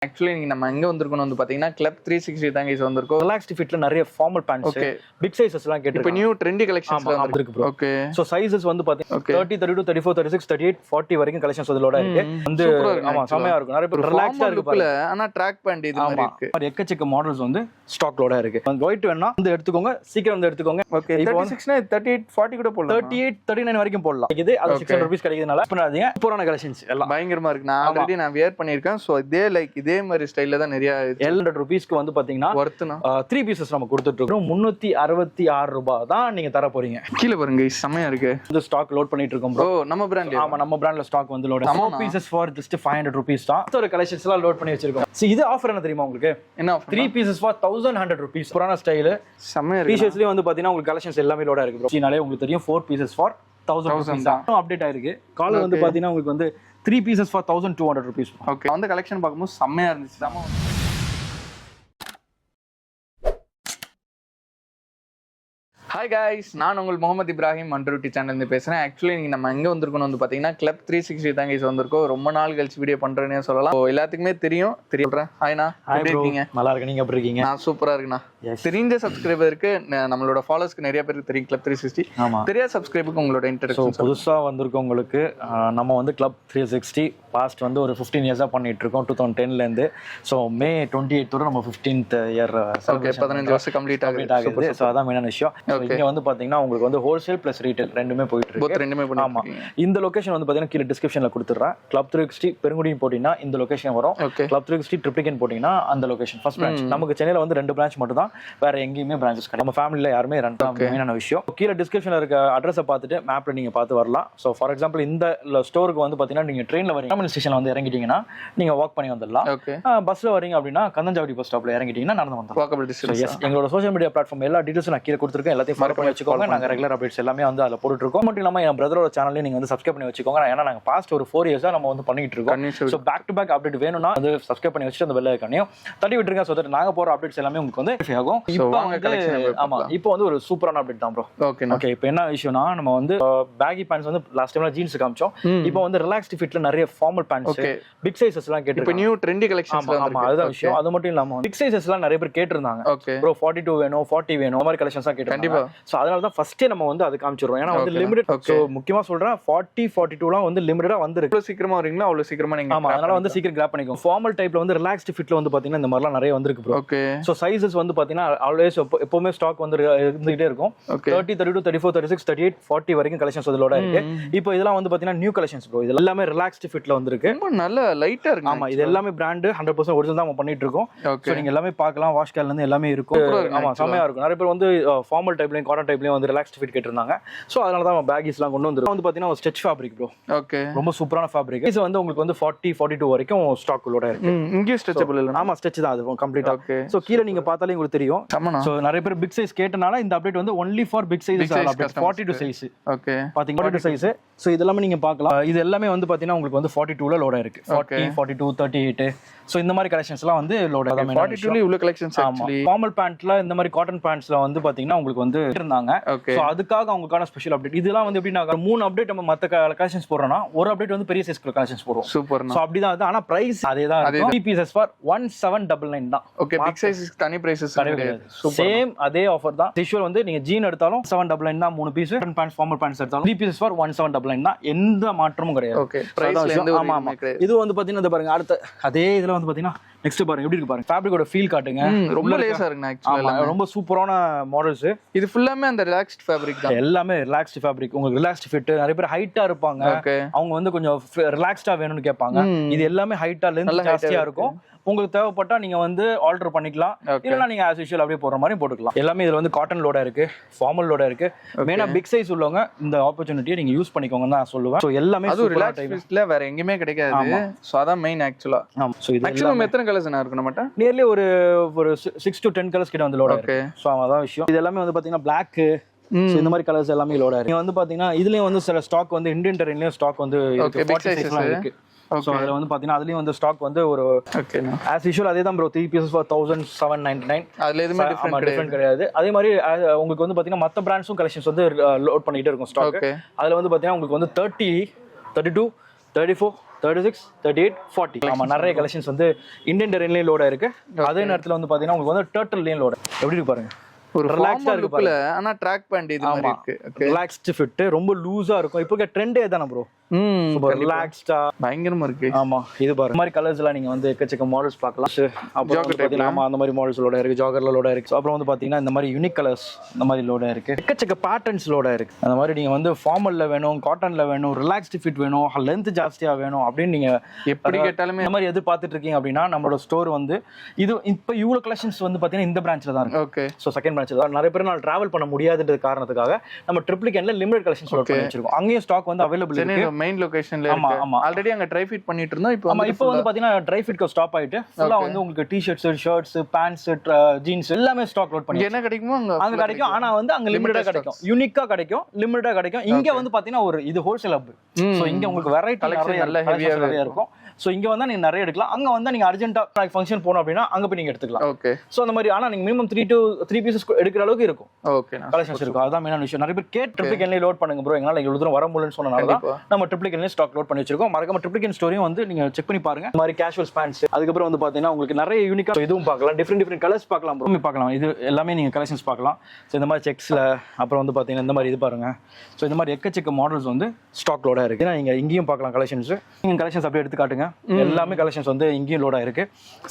Actually நீங்க நம்ம எங்க வந்திருக்கோம் வந்து பாத்தீங்கன்னா கிளப் 360 தான் கைஸ் வந்திருக்கோம். ரிலாக்ஸ்ட் ஃபிட்ல நிறைய ஃபார்மல் பேண்ட்ஸ் பிக் சைஸஸ்லாம் கேட்டு இப்போ நியூ ட்ரெண்டி கலெக்ஷன்ஸ்ல வந்திருக்கு ப்ரோ. ஓகே சோ சைஸஸ் வந்து பாத்தீங்கன்னா 30 32 34 36 38 40 வரைக்கும் கலெக்ஷன்ஸ் அதோட இருக்கு. வந்து ஆமா செமையா இருக்கும். நிறைய பேர் ரிலாக்ஸ்டா இருக்கு. ஆனா ட்ராக் பேண்ட் இது மாதிரி இருக்கு. எக்கச்சக்க மாடல்ஸ் வந்து ஸ்டாக்லோட இருக்கு. ஒயிட் வேணா வந்து எடுத்துக்கோங்க, சீக்கிரம் வந்து எடுத்துக்கோங்க. ஓகே 36 னா 38 40 கூட போடலாம். 38 39 வரைக்கும் போடலாம். இது அது 600 ரூபீஸ் கிடைக்குதுனால பண்ணாதீங்க. சூப்பரான கலெக்ஷன்ஸ் எல்லாம் பயங்கரமா இருக்கு. நான் ஆல்ரெடி நான் வியர் பண்ணிருக்கேன். சோ இதே மாதிரி ஸ்டைல்ல தான் நிறைய 700 ரூபீஸ்க்கு வந்து பாத்தீங்கன்னா வர்த்னா 3 பீசஸ் நம்ம கொடுத்துட்டு இருக்கோம். 366 ரூபாய் தான் நீங்க தர போறீங்க. கீழ பாருங்க செமையா இருக்கு. இந்த ஸ்டாக் லோட் பண்ணிட்டு இருக்கோம் ப்ரோ. நம்ம பிராண்ட்ல ஆமா நம்ம பிராண்ட்ல ஸ்டாக் வந்து load 4 pieces for just 500 rupees தான். ஒரு கலெக்ஷன்ஸ் எல்லாம் லோட் பண்ணி வச்சிருக்கோம். இது ஆஃபர் என்ன தெரியுமா உங்களுக்கு? என்ன ஆஃபர்? 3 pieces for 1100 rupees. புரான ஸ்டைல் செமையா இருக்கு. டீ-ஷர்ட்ஸ்லயே வந்து பாத்தீங்கன்னா உங்களுக்கு கலெக்ஷன்ஸ் எல்லாமே லோட் ஆயிருக்கு ப்ரோ. இதனாலே உங்களுக்கு தெரியும் 4 பீசஸ் ஃபார் 1000 ரூபீஸ் தான் அப்டேட் ஆயிருக்கு. கால் வந்து பாத்தீங்கன்னா உங்களுக்கு வந்து 3 பீசஸ் ஃபார் 1200 ரூபீஸ். ஓகே அந்த கலெக்ஷன் பாக்கும்போது செமையா இருந்துச்சு. ஹாய் கைஸ், நான் உங்கள் முகமது இப்ராஹிம் மண்டருட்டி சேனல்ல பேசுறேன். ஆக்சுவலி நீங்க நம்ம எங்க வந்திருக்கோம் வந்து பாத்தீங்கன்னா கிளப் 360 தான் கைஸ் வந்திருக்கோம். ரொம்ப நாள் கழிச்சு வீடியோ பண்றேன்னு சொல்லலாம். எல்லாத்துக்குமே தெரியும். ஹாய்ண்ணா, எப்படி இருக்கீங்க? நல்லா இருக்கு. நீங்க எப்படி இருக்கீங்க? நான் சூப்பரா இருக்குண்ணா. தெரிஞ்ச சப்ஸ்கிரைபருக்கு நம்மளோட ஃபாலோவர்ஸ்க்கு நிறைய பேருக்கு தெரியும் கிளப் 360. தெரியாத சப்ஸ்கிரைபருக்கு உங்களோட இன்ட்ரோடக்ஷன். புதுசா வந்திருக்கவங்களுக்கு நம்ம வந்து கிளப் 360 பாஸ்ட் வந்து ஒரு 15 இயர்ஸா பண்ணிட்டு இருக்கோம். 2010ல இருந்து. ஸோ மே 28 வரை நம்ம 15th இயர் 15 வருஷம் கம்ப்ளீட் ஆகுது. ஸோ அதான் மெயினான விஷயம். இங்க வந்து பாத்தீங்கன்னா உங்களுக்கு வந்து ஹோல்சேல் பிளஸ் ரீட்டைல் ரெண்டுமே போயிட்டு இருக்கு. ஆமா இந்த லொகேஷன் வந்து பாத்தீங்கன்னா கீழ டிஸ்கிரிப்ஷன்ல கொடுத்துறேன். கிளப் 360 பெருங்குடியும் போட்டீங்கன்னா இந்த லொகேஷன் வரும். கிளப் 360 ட்ரிப்ளிகேன் போட்டீங்கன்னா அந்த லொகேஷன் ஃபர்ஸ்ட் பிரான்ச். நமக்கு சென்னையில வந்து 2 பிரான்ச் மட்டும் தான், வேற எங்கேயுமே பிரான்ச்சஸ் கிடையாது. நம்ம ஃபேமிலில யாருமே ரன் மெயினான விஷயம். கீழ டிஸ்கிரிப்ஷன்ல இருக்க அட்ரஸை பார்த்துட்டு மேப்ல நீங்க பார்த்து வரலாம். ஸோ ஃபார் எக்ஸாம்பிள் இந்த ஸ்டோருக்கு வந்து பாத்தீங்கன்னா நீங்க ட்ரெயின்ல வரீங்க, டெர்மினல் ஸ்டேஷன்ல வந்து இறங்கிட்டீங்கன்னா நீங்க வாக் பண்ணி வந்துடலாம். பஸ்ல வரீங்க அப்படின்னா கந்தஞ்சாவடி பஸ் ஸ்டாப்ல இறங்கிட்டீங்கன்னா நடந்து வந்துடலாம். எங்களோட சோஷியல் மீடியா பிளாட்ஃபார்ம் எல்லா டீடைல்ஸும் நான் கீழே கொடுத்துருக்கேன். எல்லாத்தையும் ஃபாலோ பண்ணி வச்சுக்கோங்க. நாங்க ரெகுலர் அப்டேட்ஸ் எல்லாமே வந்து அதில் போட்டுட்டு இருக்கோம். மட்டும் இல்லாமல் என் பிரதரோட சேனலையும் நீங்க வந்து சப்ஸ்கிரைப் பண்ணி வச்சுக்கோங்க. ஏன்னா நாங்கள் பாஸ்ட் ஒரு 4 இயர்ஸா நம்ம வந்து பண்ணிட்டு இருக்கோம். So back to back update வேணும்னா அது சப்ஸ்கிரைப் பண்ணி வச்சுட்டு அந்த பெல் ஐகானையும் தட்டி விட்டுருங்க. ஸோ தட் நாங்கள் போகிற அப்டேட்ஸ் எல்லாமே உங்களுக்கு வந்து ஆகும். இப்போ வந்து ஒரு சூப்பரான அப்டேட் தான் ப்ரோ. ஓகே இப்போ என்ன விஷயம்னா நம்ம வந்து பேகி பேண்ட்ஸ் வந்து லாஸ்ட் டைம்ல ஜீன்ஸ் காமிச்சோம். இப்போ வந்து ரிலாக்ஸ்ட் ஃபிட்ல நிறைய ஃபார்மல் பேண்ட்ஸ் பிக் சைஸஸ்லாம் கேட்டு இப்போ நியூ ட்ரெண்டி கலெக்ஷன்ஸ். ஆமா அதுதான் விஷயம். அது மட்டும் இல்லாம பிக் சைஸஸ்லாம் நிறைய பேர் கேட்டிருந்தாங்க. ப்ரோ 42 வேணும் 40 வேணும் அந்த மாதிரி கலெக்ஷன்ஸா கேட்டு. கண்டிப்பா. ஸோ அதனால தான் ஃபர்ஸ்டே நம்ம வந்து அது காமிச்சிடுறோம். ஏன்னா வந்து லிமிடெட். ஸோ முக்கியமா சொல்றேன் 40 42லாம் வந்து லிமிடெடா வந்துருக்கு. எவ்வளவு சீக்கிரமா வரீங்களோ அவ்வளவு சீக்கிரமா நீங்க. ஆமா அதனால வந்து சீக்கிரம் கிராப் பண்ணிக்கோங்க. ஃபார்மல் டைப்ல வந்து ரிலாக்ஸ்ட் ஃபிட்ல வந்து பாத்தீங்கன்னா இந்த மாதிரிலாம் நிறைய வந்திருக்கு ப்ரோ. ஓகே ஸோ சைஸஸ் வந்து பாத்தீங்கன்னா ஆல்வேஸ் எப்பவுமே ஸ்டாக் வந்து இருந்துகிட்டே இருக்கும். 30 32 34 36 38 40 வரைக்கும் கலெக்ஷன்ஸ் அதோட இருக்கு. இப்போ இதெல்லாம் வந்து பாத்தீங்கன்னா நியூ கலெக்ஷன்ஸ் ப்ரோ. இது எல்லாமே ரிலாக்ஸ்ட் ஃபிட்ல வந்திருக்கு. ரொம்ப நல்ல லைட்டா இருக்கு. ஆமா இது எல்லாமே பிராண்ட் 100% ஒரிஜினல் தான் நம்ம பண்ணிட்டு இருக்கோம். ஸோ நீங்க எல்லாமே பார்க்கலாம். வாஷ் கேர்ல இருந்து எல்லாமே இருக்கும். ஆமா செமையா இருக்கும். நிறைய பேர் வந்து ஃபார்மல் டைப்லயும் காட்டன் டைப்லயும் வந்து ரிலாக்ஸ்ட் ஃபிட் கேட்டிருந்தாங்க. ஸோ அதனால தான் பேகிஸ்லாம் கொண்டு வந்துருக்கோம். வந்து பாத்தீங்கன்னா ஒரு ஸ்ட்ரெச் ஃபேப்ரிக் ப்ரோ. ஓகே ரொம்ப சூப்பரான ஃபேப்ரிக். இது வந்து உங்களுக்கு வந்து 40 42 வரைக்கும் ஸ்டாக் உள்ள இருக்கு. இங்கேயும் ஸ்ட்ரெச்சபிள் இல்ல. ஆமா ஸ்ட்ரெச் தான் அது கம்ப்ளீட்டா. ஸோ கீழே நீங்க பார்த்தாலே உங்களுக்கு தெரியும். ஸோ நிறைய பேர் பிக் சைஸ் கேட்டனால இந்த அப்டேட் வந்து only for big size update 42 size. Okay பாத்தீங்க 42 சைஸ். ஸோ இது எல்லாமே நீங்க பார்க்கலாம். இது எல்லாமே வந்து பாத்தீங்கன்னா உங்களுக்கு வந்து 42ல லோட் ஆயிருக்கு. 40 42 38. ஸோ இந்த மாதிரி கலெக்ஷன்ஸ்லாம் வந்து லோட் ஆகும். 42ல இவ்வளவு கலெக்ஷன்ஸ் ஆக்சுவலி. ஃபார்மல் பேண்ட்ல இந்த மாதிரி காட்டன் பேண்ட்ஸ்ல வந்து பாத்தீங்கன்னா உங்களுக்கு வந்து இருந்தாங்க. ஸோ அதுக்காக அவங்களுக்கான ஸ்பெஷல் அப்டேட். இதெல்லாம் வந்து எப்படின்னா 3 அப்டேட் நம்ம மத்த கலெக்ஷன்ஸ் போடுறோம்னா ஒரு அப்டேட் வந்து பெரிய சைஸ் கலெக்ஷன்ஸ் போடுவோம். சூப்பர். ஸோ அப்படிதான் அது. ஆனா பிரைஸ் அதே தான். 3 பீசஸ் ஃபார் 1799 தான். ஓகே பிக் சைஸ்க்கு தனி பிரைஸஸ் கிடையாது. சேம் அதே ஆஃபர் தான். யூசுவல் வந்து நீங்க ஜீன் எடுத்தாலும் 799 தான் 3 piece. Cotton pants formal pants எடுத்தாலும் 3 பீசஸ் ஃபார் 1799 தான். எந்த மாற்றமும் கிடையாது. ஓகே பிரைஸ்ல எந்த ஒரு ஆமா இது வந்து பாத்தீங்கன்னா இந்த பாருங்க அடுத்த அதே இதுல வந்து பாத்தீங்கன்னா நெக்ஸ்ட் பாருங்க எப்படி இருக்கு பாருங்க. ஃபேப்ரிக்கோட ஃபீல் காட்டுங்க. ரொம்ப லேசா இருக்கு ஆக்சுவலா. ரொம்ப சூப்பரான மாடல்ஸ். இது ஃபுல்லாமே அந்த ரிலாக்ஸ்ட் ஃபேப்ரிக் தான். எல்லாமே ரிலாக்ஸ்ட் ஃபேப்ரிக். உங்களுக்கு ரிலாக்ஸ்ட் ஃபிட். நிறைய பேர் ஹைட்டா இருப்பாங்க. அவங்க வந்து கொஞ்சம் ரிலாக்ஸ்டா வேணும்னு கேட்பாங்க. இது எல்லாமே ஹைட்டா லென்த் ஜாஸ்தியா இருக்கும். உங்களுக்கு தேவைப்பட்டா நீங்க வந்து ஆல்டர் பண்ணிக்கலாம். இல்லனா நீங்க as usual அப்படியே போற மாதிரி போட்டுக்கலாம். எல்லாமே இதுல வந்து காட்டன் லோடா இருக்கு, ஃபார்மல் லோடா இருக்கு. மெயினா பிக் சைஸ் உள்ளவங்க இந்த ஆப்பர்சூனிட்டியை நீங்க யூஸ் பண்ணிக்கோங்கன்னு நான் சொல்லுவேன். சோ எல்லாமே அது ரிலாக்ஸ் ஃபிட்ல வேற எங்கயுமே கிடைக்காது. சோ அதான் மெயின் ஆக்சுவலா. ஆமா சோ இது மேக்ஸिमम எத்தனை கலர்ஸ் இருக்கும் நம்மட்ட? நியர்லி ஒரு 6 to 10 கலர்ஸ் கிட்ட வந்து லோடா இருக்கு. சோ அதான் விஷயம். இது எல்லாமே வந்து பாத்தீங்கன்னா Black சோ இந்த மாதிரி கலர்ஸ் எல்லாமே லோடா இருக்கு. நீங்க வந்து பாத்தீங்கன்னா இதுலயும் வந்து சில ஸ்டாக் வந்து இந்தியன் டெரெயின்லயும் ஸ்டாக் வந்து இருக்கு. 40 சைஸ்லாம் இருக்கு. சோ அதுல வந்து பாத்தீங்கன்னா அதுலயும் வந்து ஸ்டாக் வந்து ஒரு as usual அதே தான் bro 3 pieces for 1799. அதுல எதுமே டிஃபரண்ட் கிடையாது. அதே மாதிரி உங்களுக்கு வந்து பாத்தீங்கன்னா மத்த பிராண்ட்ஸும் கலெக்ஷன்ஸ் வந்து லோட் பண்ணிட்டே இருக்கும் ஸ்டாக். அதுல வந்து பாத்தீங்கன்னா உங்களுக்கு வந்து 30 32 34 36, 38, 40. ஆமா, நிறைய கலெக்ஷன்ஸ் வந்து இந்தியன் டெரெயின்லயும் லோடா இருக்கு. அதே நேரத்துல வந்து பாத்தீங்கன்னா உங்களுக்கு வந்து டர்ட்டில்லையும் லோடு. எப்படி இருக்கு பாருங்க, ஒரு ரிலாக்ஸா இருக்கு பாருங்க. ஆனா ட்ராக் பேண்ட் இது மாதிரி இருக்கு. ரிலாக்ஸ்டு ஃபிட், ரொம்ப லூஸா இருக்கும். இப்போ ட்ரெண்டே தானே ப்ரோ, ரிலாக்ஸ்டா பயங்கரமா இருக்கு. ஆமா, இது பாருங்க. இந்த மாதிரி கலர்ஸ்லாம் நீங்க வந்து எக்கச்சக்க மாடல்ஸ் பார்க்கலாம். அப்புறம் வந்து பாத்தீங்கன்னா அந்த மாதிரி மாடல்ஸ் லோட இருக்கு, ஜாகர்ல லோட இருக்கு. அப்புறம் வந்து பாத்தீங்கன்னா இந்த மாதிரி யூனிக் கலர்ஸ் இந்த மாதிரி லோட இருக்கு, எக்கச்சக்க பேட்டர்ன்ஸ் லோட இருக்கு. அந்த மாதிரி நீங்க வந்து ஃபார்மல்ல வேணும், காட்டன்ல வேணும், ரிலாக்ஸ்டு ஃபிட் வேணும், லென்த் ஜாஸ்தியா வேணும் அப்படின்னு நீங்க எப்படி கேட்டாலுமே இந்த மாதிரி எதிர்பார்த்துட்டு இருக்கீங்க அப்படின்னா நம்மளோட ஸ்டோர் வந்து இது இப்போ இவ்வளவு கலெக்ஷன்ஸ் வந்து பாத்தீங்கன்னா இந்த பிரான்ச்ல தான் இருக்கு. ஓகே. ஸோ செகண்ட் பிரான்ச் தான். நிறைய பேர் நான் டிராவல் பண்ண முடியாதுன்ற காரணத்துக்காக நம்ம ட்ரிப்ளிகேன்ல லிமிடெட் கலெக்ஷன்ஸ் லோட் பண்ணி வச்சிருக்கோம். அங்கேயும் ஸ்டாக் வந்து அவைலபிள் இருக்கு. மெயின் லொகேஷன்ல ஆமா ஆமா, ஆல்ரெடி அங்க ட்ரை ஃபிட் பண்ணிட்டு இருந்தோம். இப்போ வந்து பாத்தீங்கன்னா ட்ரை ஃபிட் ஸ்டாப் ஆயிட்டு ஃபுல்லா வந்து உங்களுக்கு டி-ஷர்ட்ஸ், ஷர்ட்ஸ், பேண்ட்ஸ், ஜீன்ஸ் எல்லாமே ஸ்டாக் லோட் பண்ணி என்ன கிடைக்குமோ அங்க கிடைக்கும். ஆனா வந்து அங்க லிமிட்டடா கிடைக்கும், யூனிக்கா கிடைக்கும், லிமிட்டடா கிடைக்கும். இங்க வந்து பாத்தீங்கன்னா ஒரு இது ஹோல்சேல் ஹப். சோ இங்க உங்களுக்கு வெரைட்டி நிறைய இருக்கும். சோ இங்க வந்தா நீங்க நிறைய எடுக்கலாம். அங்க வந்தா நீங்க அர்ஜென்ட்டா ஃபங்க்ஷன் போறோம் அப்படின்னா அங்க போய் நீங்க எடுத்துக்கலாம். ஓகே. சோ அந்த மாதிரி ஆனா நீங்க மினிமம் 3 பீசஸ் எடுக்கிற அளவுக்கு இருக்கும். ஓகே, கலெக்ஷன்ஸ் இருக்கும். அதான் மெயினான விஷயம். நிறைய பேர் ட்ரிப்ளிகேன்ல லோட் பண்ணுங்க ப்ரோ, எங்களால இவ்வளவு தூரம் வர முடியலன்னு சொன்னனால நம்ம ட்ரிப்ளிகேன்ல ஸ்டாக் லோட் பண்ணி வச்சிருக்கோம். மறக்காம ட்ரிப்ளிகேன் ஸ்டோரியும் வந்து நீங்க செக் பண்ணி பாருங்க. இந்த மாதிரி கேஷுவல் பேண்ட்ஸ், அதுக்கப்புறம் வந்து பாத்தீங்கன்னா உங்களுக்கு நிறைய யூனிக்கா இதுவும் பார்க்கலாம், டிஃபரெண்ட் கலர்ஸ் பார்க்கலாம் ப்ரோ, பார்க்கலாம். இது எல்லாமே நீங்க கலெக்ஷன்ஸ் பார்க்கலாம். ஸோ இந்த மாதிரி செக்ஸ்ல அப்புறம் வந்து பாத்தீங்கன்னா இந்த மாதிரி இது பாருங்க. ஸோ இந்த மாதிரி எக்கச்சக்க மாடல்ஸ் வந்து ஸ்டாக் லோடா இருக்கு. நீங்க இங்கேயும் பார்க்கலாம் கலெக்ஷன்ஸ். நீங்க கலெக்ஷன்ஸ் அப்படியே எடுத்து காட்டுங்க. எல்லாமே கலெக்ஷன்ஸ் வந்து இங்கேயும் லோடா இருக்கு.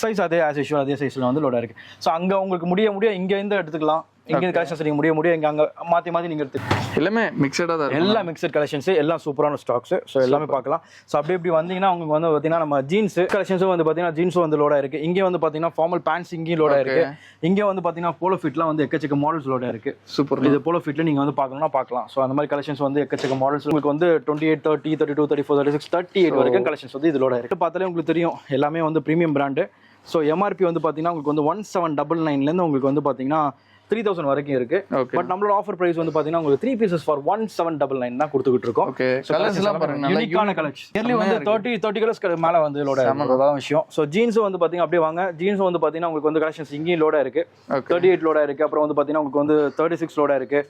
சைஸ் அதே ஆஸ் யூஷுவல் அதே சைஸ்ல வந்து லோடா இருக்கு. ஸோ அங்க உங்களுக்கு முடிய இங்க இருந்து எடுத்துக்கலாம். இங்க கலெக்ஷன்ஸ் நீங்க முடிய இங்க அங்க மாத்தி நீங்க எடுத்துக்கலாம். எல்லாமே மிக்சடா தான் இருக்கு. எல்லாம் மிக்சட் கலெக்ஷன்ஸ், எல்லாம் சூப்பரான ஸ்டாக்ஸ். ஸோ எல்லாமே பார்க்கலாம். ஸோ அப்படி இப்படி வந்தீங்கன்னா உங்களுக்கு வந்து பாத்தீங்கன்னா நம்ம ஜீன்ஸ் கலெக்ஷன்ஸும் வந்து பாத்தீங்கன்னா ஜீன்ஸும் வந்து லோடா இருக்கு. இங்கே வந்து பாத்தீங்கன்னா ஃபார்மல் பேண்ட்ஸ் இங்கேயும் லோடா இருக்கு. இங்கே வந்து பாத்தீங்கன்னா போலோ ஃபிட்லாம் வந்து எக்கச்சக்க மாடல்ஸ் லோடா இருக்கு. சூப்பர். இது போலோ ஃபிட்ல நீங்க வந்து பார்க்கணும்னா பார்க்கலாம். ஸோ அந்த மாதிரி கலெக்ஷன்ஸ் வந்து எக்கச்சக்க மாடல்ஸ் உங்களுக்கு வந்து 28, 30, 32, 34, 36, 38 வரைக்கும் கலெக்ஷன்ஸ் வந்து இது லோடா இருக்கு. பார்த்தாலே உங்களுக்கு தெரியும் எல்லாமே வந்து பிரீமியம் பிராண்டு. ஸோ எம்ஆர்பி வந்து பாத்தீங்கன்னா உங்களுக்கு வந்து 1799 உங்களுக்கு வந்து பாத்தீங்கன்னா 3000 வரைக்கும் இருக்கு. பட் நம்மளோட ஆஃபர் பிரைஸ் வந்து பாத்தீங்கன்னா உங்களுக்கு 3 pieces for 1799 தான் கொடுத்துக்கிட்டு இருக்கோம். ஓகே. கலர்ஸ் எல்லாம் பாருங்க, யூனிக்கான கலெக்ஷன். இயர்லி வந்து 30 கலர்ஸ் மேல வந்து லோட அதான் விஷயம். சோ ஜீன்ஸ் வந்து பாத்தீங்கன்னா அப்படியே வாங்க. ஜீன்ஸ் வந்து பாத்தீங்கன்னா உங்களுக்கு வந்து கலெக்ஷன்ஸ் இங்கேயும் லோடா இருக்கு. 38 லோடா இருக்கு. அப்புறம் வந்து பாத்தீங்கன்னா உங்களுக்கு வந்து 36 லோடா இருக்கு.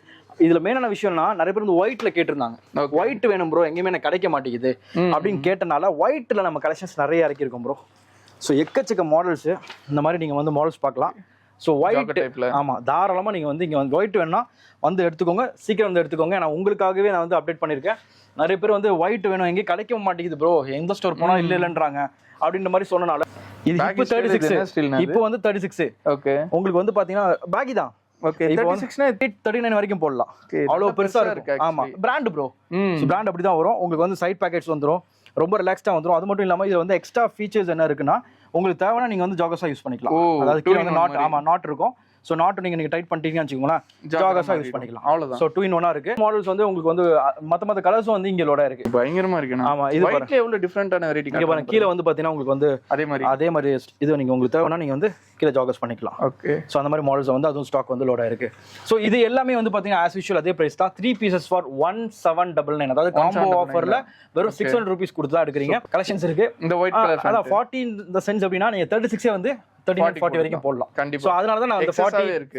இதுல மெயினான விஷயம்னா நிறைய பேர் வந்து ஒயிட்ல கேட்டிருந்தாங்க. ஒயிட் வேணும் ப்ரோ, எங்கேயுமே எனக்கு கிடைக்க மாட்டேங்குது அப்படின்னு கேட்டனால ஒயிட்ல நம்ம கலெக்ஷன்ஸ் நிறைய இறக்கி இருக்கோம் ப்ரோ. ஸோ எக்கச்சக்க மாடல்ஸ் இந்த மாதிரி நீங்க வந்து மாடல்ஸ் பார்க்கலாம். ஸோ ஒயிட் ஆமா, தாராளமா நீங்க வந்து இங்க வந்து ஒயிட் வேணும்னா வந்து எடுத்துக்கோங்க, சீக்கிரம் வந்து எடுத்துக்கோங்க. நான் உங்களுக்காகவே நான் வந்து அப்டேட் பண்ணிருக்கேன். நிறைய பேர் வந்து ஒயிட் வேணும், எங்கேயும் கிடைக்க மாட்டேங்குது ப்ரோ, எந்த ஸ்டோர் போனா இல்லைன்றாங்க அப்படின்ற மாதிரி சொன்னனால இது இப்போ 36, இப்போ வந்து 36. ஓகே. உங்களுக்கு வந்து பாத்தீங்கன்னா பேகி தான். ஓகே. 36னா 39 வரைக்கும் போடலாம். அவ்வளவு பெருசா இருக்கு. ஆமா, பிராண்ட் ப்ரோ. பிராண்ட் அப்படி தான் வரும். உங்களுக்கு வந்து சைட் பேக்கெட்ஸ் வந்துரும், ரொம்ப ரிலாக்ஸ்டா வந்துரும். அது மட்டும் இல்லாம இது வந்து எக்ஸ்ட்ரா ஃபீச்சர்ஸ் என்ன இருக்குன்னா உங்களுக்கு தேவைன்னா நீங்க வந்து ஜாகர்ஸா யூஸ் பண்ணிக்கலாம். அதாவது கீழ வந்து நாட், ஆமா நாட் இருக்கும். சோ நாட் நீங்க டைட் பண்ணிட்டீங்கன்னு வச்சுக்கோங்களேன், ஜாகர்ஸா யூஸ் பண்ணிக்கலாம். அவ்வளவுதான். சோ 2 in 1 இருக்கு. மாடல்ஸ் வந்து உங்களுக்கு வந்து மத்த கலர்ஸும் வந்து இங்க லோடா இருக்கு. பயங்கரமா இருக்கு. ஆமா, இது ஒயிட்ல எவ்வளவு டிஃபரண்டான வெரைட்டி இங்க பாருங்க. கீழ வந்து பாத்தீங்கன்னா உங்களுக்கு வந்து அதே மாதிரி இது நீங்க உங்களுக்கு தேவைன்னா நீங்க வந்து கீழ ஜாகர்ஸ் பண்ணிக்கலாம். ஓகே. சோ அந்த மாதிரி மாடல்ஸ் வந்து அதுவும் ஸ்டாக் வந்து லோடா இருக்கு. சோ இது எல்லாமே வந்து பாத்தீங்கன்னா as usual அதே பிரைஸ் தான். 3 pieces for 1799. அதாவது காம்போ ஆஃபர்ல வெறும் 600 rupees கொடுத்து தான் எடுக்கறீங்க. கலெக்ஷன்ஸ் இருக்கு. இந்த ஒயிட் கலர் அத 40 இந்த சென்ஸ் அப்படினா நீங்க 36 வந்து 39, 40 வரைக்கும் போடலாம். கண்டிப்பா. சோ அதனால தான் நான் அந்த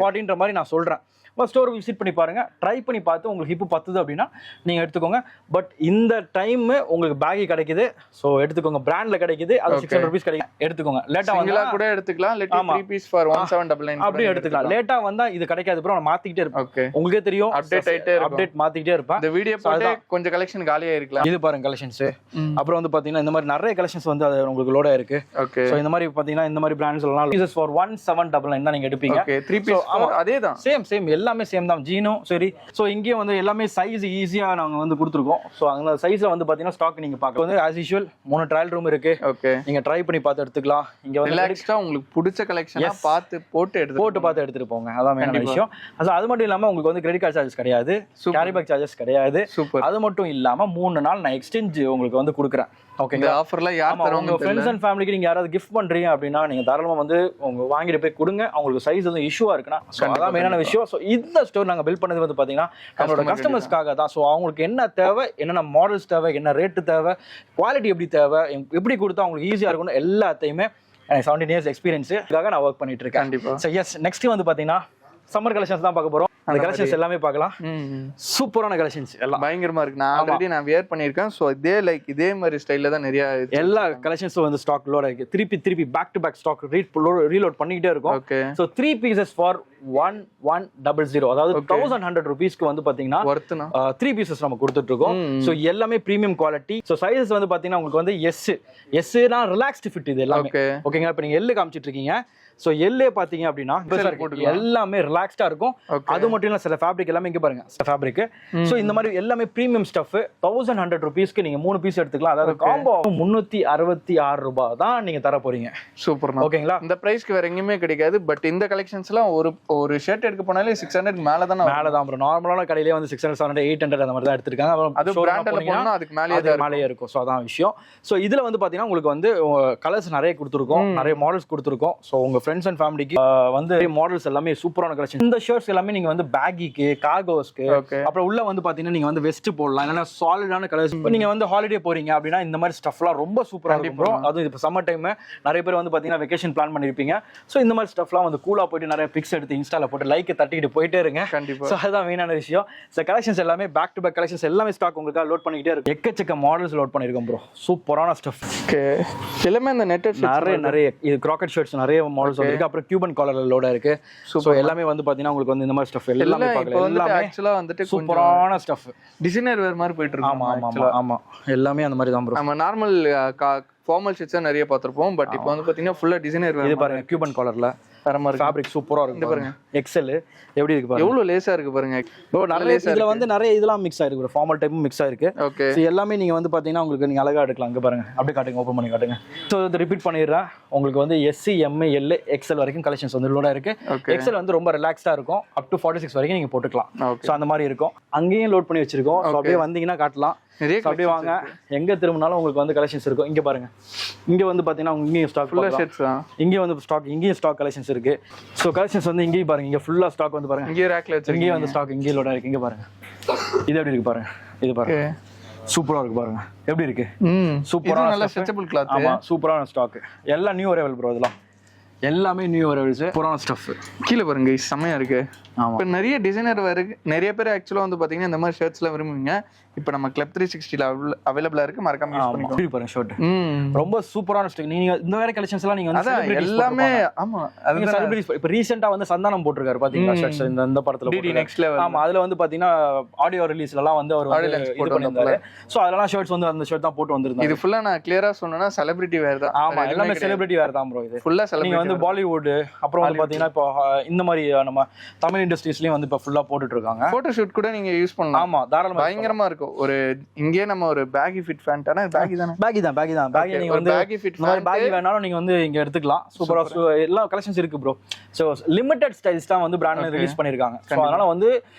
40ன்ற மாதிரி நான் சொல்றேன். ஸ்டோர் விசிட் பண்ணி பாருங்க, ட்ரை பண்ணி பார்த்து உங்களுக்கு ஹிப் பத்துது அப்படின்னா நீங்க எடுத்துக்கோங்க. பட் இந்த டைம் உங்களுக்கு பேகி கிடைக்குது, சோ எடுத்துக்கோங்க. பிராண்ட்ல கிடைக்குது, அது 600 rupees கிடைக்கும், எடுத்துக்கோங்க. லேட்டா வந்தா கூட எடுத்துக்கலாம். 3 piece for 1799 அப்படியே எடுத்துக்கலாம். லேட்டா வந்தா இது கிடைக்காது ப்ரோ, நான் மாத்திக்கிட்டே இருப்பேன். உங்களுக்கே தெரியும், அப்டேட் மாத்திக்கிட்டே இருப்பேன். இந்த வீடியோ போட்டு கொஞ்சம் கலெக்ஷன் காலியா இருக்கலாம். இது பாருங்க கலெக்ஷன்ஸ். அப்புறம் வந்து பாத்தீங்கன்னா இந்த மாதிரி நிறைய கலெக்ஷன்ஸ் வந்து உங்களுக்கு லோடா இருக்கு. ஓகே. சோ இந்த மாதிரி பாத்தீங்கன்னா இந்த மாதிரி பிராண்ட்ஸ் எல்லாம் pieces for 1799 தான் நீங்க எடுப்பீங்க. ஓகே. 3 piece அதேதான். சேம் எல்லாமே சேம் தான். ஜீனோ சரி. சோ இங்கே வந்து எல்லாமே சைஸ் ஈஸியா நாங்க வந்து கொடுத்துருக்கோம். சோ அந்த சைஸ்ல வந்து பாத்தீங்கன்னா ஸ்டாக் நீங்க பார்க்க வந்து as usual 3 ட்ரையல் ரூம் இருக்கு. ஓகே. நீங்க ட்ரை பண்ணி பார்த்து எடுத்துக்கலாம். இங்க வந்து ரிலாக்ஸ்டா உங்களுக்கு பிடிச்ச கலெக்ஷனா பார்த்து பார்த்து எடுத்துட்டு போங்க. அதான் மெயினான விஷயம். அது மட்டும் இல்லாம உங்களுக்கு வந்து கிரெடிட் கார்டு சார்ஜஸ் கிடையாது, கேரி பேக் சார்ஜஸ் கிடையாது. அது மட்டும் இல்லாம 3 நாள் நான் எக்ஸ்சேஞ்ச் உங்களுக்கு வந்து கொடுக்குறேன். ஓகேங்க. இந்த ஆஃபர்ல யார் தருவாங்க? உங்க ஃப்ரெண்ட்ஸ் அண்ட் ஃபேமிலிக்கு நீங்க யாராவது கிஃப்ட் பண்றீங்க அப்படின்னா நீங்க தாராளமா வந்து உங்க வாங்கிட்டு போய் கொடுங்க. அவங்களுக்கு சைஸ் எதுவும் இஷ்யூவா இருக்குன்னா அதான் மெயினான விஷயம். ஸோ இந்த ஸ்டோர் நாங்க பில்ட் பண்ணது வந்து பாத்தீங்கன்னா நம்மளோட கஸ்டமர்ஸ்க்காக தான். ஸோ அவங்களுக்கு என்ன தேவை, என்னென்ன மாடல்ஸ் தேவை, என்ன ரேட்டு தேவை, குவாலிட்டி எப்படி தேவை, எப்படி கொடுத்தா அவங்களுக்கு ஈஸியா இருக்கும்னு எல்லாத்தையுமே எனக்கு 17 years எக்ஸ்பீரியன்ஸுக்காக நான் ஒர்க் பண்ணிட்டு இருக்கேன். கண்டிப்பா. ஸோ எஸ், நெக்ஸ்ட் வந்து பாத்தீங்கன்னா சம்மர் கலெக்ஷன்ஸ் தான் பார்க்க போறோம். அந்த கலெக்ஷன்ஸ் எல்லாமே பார்க்கலாம். சூப்பரான கலெக்ஷன்ஸ் எல்லாம் பயங்கரமா இருக்கு. நான் ஆல்ரெடி நான் வியர் பண்ணிருக்கேன். சோ இதே மாதிரி ஸ்டைல்ல தான் நிறைய எல்லா கலெக்ஷன்ஸும் வந்து ஸ்டாக் லோட் ஆயிருக்கு. திருப்பி back to back stock reload பண்ணிக்கிட்டே இருக்கும். ஸோ 3 pieces ஃபார் 1100, அதாவது 1100 rupeesக்கு வந்து பாத்தீங்கன்னா 3 pieces நம்ம கொடுத்துட்டு இருக்கோம். ஸோ எல்லாமே பிரீமியம் குவாலிட்டி. ஸோ சைஸஸ் வந்து பாத்தீங்கன்னா உங்களுக்கு வந்து எஸ்னா ரிலாக்ஸ்டு ஃபிட் இது எல்லாமே. ஓகேங்களா? இப்போ நீங்க எல்லு காமிச்சிட்டு இருக்கீங்க. ஸோ எல்லே பார்த்தீங்க அப்படின்னா எல்லாமே ரிலாக்ஸ்டா இருக்கும். அது மட்டும் இல்லை, சில ஃபேப்ரிக் எல்லாமே இங்கே பாருங்க ஃபேப்ரிக். ஸோ இந்த மாதிரி எல்லாமே ப்ரீமியம் ஸ்டஃப் 1100 rupeesக்கு நீங்க 3 பீஸ் எடுத்துக்கலாம். அதாவது காம்போ 366 ரூபாய் தான் நீங்க தர போறீங்க. சூப்பர். ஓகேங்களா? இந்த பிரைஸ்க்கு வேற எங்கேயுமே கிடைக்காது. பட் இந்த கலெக்ஷன்ஸ்லாம் ஒரு ஷர்ட் எடுக்க போனாலே 600 மேல தான் ப்ரோ. நார்மலான கடையிலே வந்து 600, 700, 800 அந்த மாதிரி தான் எடுத்திருக்காங்க. அது பிராண்ட்ல போனா அதுக்கு மேலேயே இருக்கும். ஸோ அதான் விஷயம். ஸோ இதுல வந்து பாத்தீங்கன்னா உங்களுக்கு வந்து கலர்ஸ் நிறைய கொடுத்துருக்கோம், நிறைய மாடல்ஸ் கொடுத்துருக்கோம். ஸோ உங்க ஃப்ரெண்ட்ஸ் அண்ட் ஃபேமிலிக்கு வந்து மாடல்ஸ் எல்லாமே சூப்பரான கலெக்ஷன். இந்த ஷர்ட்ஸ் எல்லாமே நீங்க வந்து பேகிக்கு, கார்கோஸ்க்கு, அப்புறம் உள்ள வந்து பாத்தீங்கன்னா நீங்க வந்து வெஸ்ட் போடலாம். இல்லைன்னா சாலிடான கலர்ஸ். நீங்க வந்து ஹாலிடே போறீங்க அப்படின்னா இந்த மாதிரி ஸ்டஃப்லாம் ரொம்ப சூப்பரா இருக்கும். அதுவும் இப்போ சம்மர் டைம் நிறைய பேர் வந்து பாத்தீங்கன்னா வெக்கேஷன் பிளான் பண்ணிருப்பீங்க. ஸோ இந்த மாதிரி ஸ்டஃப்லாம் வந்து கூலா போயிட்டு நிறைய பிக்ஸ் எடுத்து இன்ஸ்டால போட்டு லைக் தட்டிக்கிட்டு போயிட்டே இருங்க. ஸோ அதுதான் மெயினான விஷயம். ஸோ கலெக்ஷன்ஸ் எல்லாமே பேக் டு பேக் கலெக்ஷன்ஸ் எல்லாமே ஸ்டாக் உங்களுக்காக லோட் பண்ணிக்கிட்டே இருக்கு. எக்கச்சக்க மாடல்ஸ் லோட் பண்ணிருக்கோம் ப்ரோ. சூப்பரான ஸ்டஃப் எல்லாமே. இந்த நெட்டட் நிறைய இது கிராக்கெட் ஷர்ட்ஸ் நிறைய மாடல்ஸ் வந்திருக்கு. அப்புறம் கியூபன் காலர்ல லோடா இருக்கு. சோ எல்லாமே வந்து பாத்தீங்கன்னா உங்களுக்கு வந்து இந்த மாதிரி ஸ்டஃப் எல்லாமே பார்க்கலாம். எல்லாமே ஆக்சுவலா வந்துட்டு சூப்பரான ஸ்டஃப். டிசைனர் வேர் மாதிரி போயிட்டு இருக்கு. ஆமா எல்லாமே அந்த மாதிரி தான் ப்ரோ. நம்ம நார்மல் ஃபார்மல் ஷர்ட்ஸ் நிறைய பார்த்திருப்போம். பட் இப்போ வந்து பாத்தீங்கன்னா ஃபுல்லா டிசைனர் வேர். இது பாருங்க கியூபன் காலர்ல ஃபேப்ரிக் சூப்பரா இருக்கு பாருங்க. எக்ஸல் எப்படி இருக்கு பாருங்க. எவ்வளவு லேசா இருக்கு பாருங்க ப்ரோ. நிறைய இதுல வந்து நிறைய இதெல்லாம் மிக்ஸ் ஆயிருக்கு ப்ரோ. ஃபார்மல் டைப்பும் மிக்ஸ் ஆயிருக்கு. ஓகே. சோ எல்லாமே நீங்க வந்து பாத்தீங்கன்னா உங்களுக்கு நீங்க அழகா எடுக்கலாம். அங்க பாருங்க அப்படியே காட்டுங்க, ஓபன் பண்ணி காட்டுங்க. சோ இத ரிப்பீட் பண்ணிடுறேன். உங்களுக்கு வந்து SC, M, L, XL வரைக்கும் கலெக்ஷன்ஸ் வந்து லோடா இருக்கு. XL வந்து ரொம்ப ரிலாக்ஸ்டா இருக்கும். அப் டு 46 வரைக்கும் நீங்க போட்டுக்கலாம். சோ அந்த மாதிரி இருக்கும். அங்கேயும் லோட் பண்ணி வச்சிருக்கோம். சோ அப்படியே வந்தீங்கன்னா காட்டலாம். அப்படியே வாங்க, எங்க திரும்பினாலும் உங்களுக்கு வந்து கலெக்ஷன்ஸ் இருக்கும். இங்க பாருங்க, இங்க வந்து பாத்தீங்கன்னா இங்கேயும் ஸ்டாக் ஃபுல்லா ஷர்ட்ஸ் தான். இங்க வந்து ஸ்டாக், இங்கேயும் ஸ்டாக் கலெக்ஷன்ஸ் இருக்கு. சோ கலெக்ஷன்ஸ் வந்து இங்கேயும் பாருங்க, இங்க ஃபுல்லா ஸ்டாக் வந்து பாருங்க. இங்கே ரேக்ல வச்சிருக்கீங்க. இங்கேயும் வந்து ஸ்டாக் இங்கேயும் லோடா இருக்கு. இங்க பாருங்க, இது எப்படி இருக்கு பாருங்க. இது பாருங்க, சூப்பரா இருக்கு பாருங்க. எப்படி இருக்கு? சூப்பரா, நல்ல ஸ்ட்ரெச்சபிள் கிளாத். ஆமா, சூப்பரான ஸ்டாக். எல்லாம் நியூ அரைவல் ப்ரோ. இதெல்லாம் எல்லாமே நியூ அரைவல்ஸ், சூப்பரான ஸ்டஃப். கீழே பாருங்க, செமையா இருக்கு. இப்போ நிறைய டிசைனர் இருக்கு. நிறைய பேர் ஆக்சுவலா வந்து பாத்தீங்கன்னா இந்த மாதிரி ஷர்ட்ஸ்லாம் விரும்புவீங்க. இப்போ நம்ம கிளப் 360ல அவைலபிளா இருக்கு. மறக்காம யூஸ் பண்ணிக்கோங்க. பாருங்க ஷர்ட் ரொம்ப சூப்பரான ஸ்டாக். நீங்க இந்த வேற கலெக்ஷன்ஸ் எல்லாம் நீங்க வந்து எல்லாமே ஆமா, அது செலிபிரிட்டிஸ். இப்போ ரீசன்ட்டா வந்து சந்தானம் போட்டுருக்காரு பாத்தீங்களா ஷர்ட்ஸ் இந்த படத்துல. டிடி நெக்ஸ்ட் லெவல். ஆமா, அதுல வந்து பாத்தீங்கன்னா ஆடியோ ரிலீஸ்ல எல்லாம் வந்து அவர் இது பண்ணிருந்தாரு. சோ அதெல்லாம் ஷர்ட்ஸ் வந்து அந்த ஷர்ட் தான் போட்டு வந்திருந்தாங்க. இது ஃபுல்லா நான் கிளியரா சொன்னேன்னா செலிபிரிட்டி வேர் தான். ஆமா, எல்லாமே செலிபிரிட்டி வேர் தான் ப்ரோ. இது ஃபுல்லா செலிபிரிட்டி. நீங்க வந்து பாலிவுட், அப்புறம் வந்து பாத்தீங்கன்னா இப்போ இந்த மாதிரி நம்ம தமிழ் இண்டஸ்ட்ரீஸ்லயும் வந்து இப்போ ஃபுல்லா போட்டுட்டு இருக்காங்க. போட்டோ ஷூட் கூட நீங்க யூஸ் பண்ணலாம். ஆமா, தாராளமா பயங்கரமா இருக்கும். ஒரு இங்கே நம்ம ஒரு பேகி ஃபிட் ஃபேண்ட், ஆனா பேகி தான். பேகி நீங்க வந்து பேகி ஃபிட் ஃபேண்ட் பேகி வேணாலும் நீங்க வந்து இங்க எடுத்துக்கலாம். சூப்பரா எல்லா கலெக்ஷன்ஸ் இருக்கு ப்ரோ. சோ லிமிட்டட் ஸ்டைல்ஸ் தான் வந்து பிராண்ட்ல ரிலீஸ் பண்ணிருக்காங்க. சோ அதனால வந்து